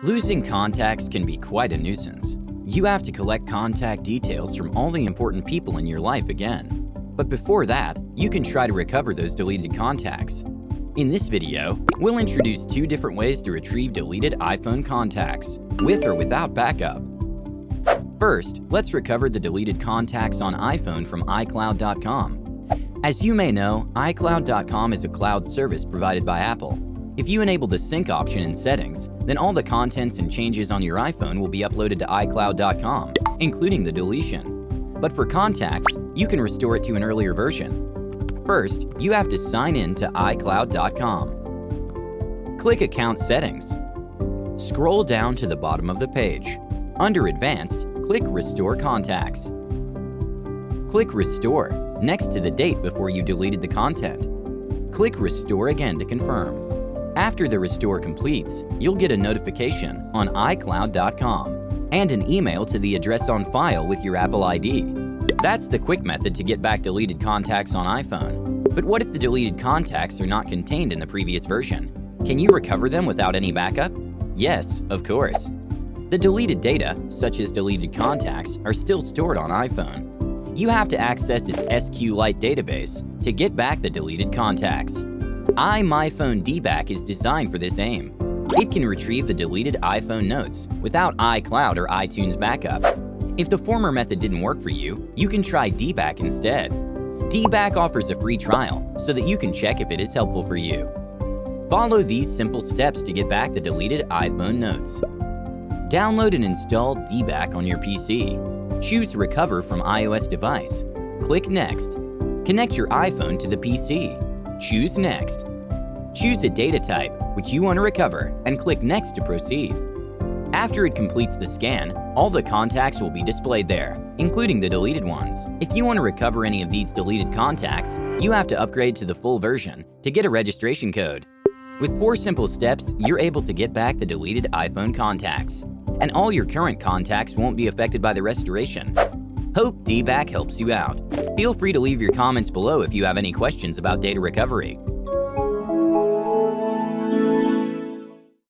Losing contacts can be quite a nuisance. You have to collect contact details from all the important people in your life again. But before that, you can try to recover those deleted contacts. In this video, we'll introduce 2 different ways to retrieve deleted iPhone contacts, with or without backup. First, let's recover the deleted contacts on iPhone from iCloud.com. As you may know, iCloud.com is a cloud service provided by Apple. If you enable the sync option in settings, then all the contents and changes on your iPhone will be uploaded to iCloud.com, including the deletion. But for contacts, you can restore it to an earlier version. First, you have to sign in to iCloud.com. Click Account Settings. Scroll down to the bottom of the page. Under Advanced, click Restore Contacts. Click Restore next to the date before you deleted the content. Click Restore again to confirm. After the restore completes, you'll get a notification on iCloud.com and an email to the address on file with your Apple ID. That's the quick method to get back deleted contacts on iPhone. But what if the deleted contacts are not contained in the previous version? Can you recover them without any backup? Yes, of course. The deleted data, such as deleted contacts, are still stored on iPhone. You have to access its SQLite database to get back the deleted contacts. iMyFone DBack is designed for this aim. It can retrieve the deleted iPhone notes without iCloud or iTunes backup. If the former method didn't work for you, you can try DBack instead. DBack offers a free trial so that you can check if it is helpful for you. Follow these simple steps to get back the deleted iPhone notes. Download and install DBack on your PC. Choose Recover from iOS device. Click Next. Connect your iPhone to the PC. Choose Next. Choose a data type which you want to recover and click Next to proceed. After it completes the scan, all the contacts will be displayed there, including the deleted ones. If you want to recover any of these deleted contacts, you have to upgrade to the full version to get a registration code. With 4 simple steps, you're able to get back the deleted iPhone contacts, and all your current contacts won't be affected by the restoration. Hope DBack helps you out. Feel free to leave your comments below if you have any questions about data recovery.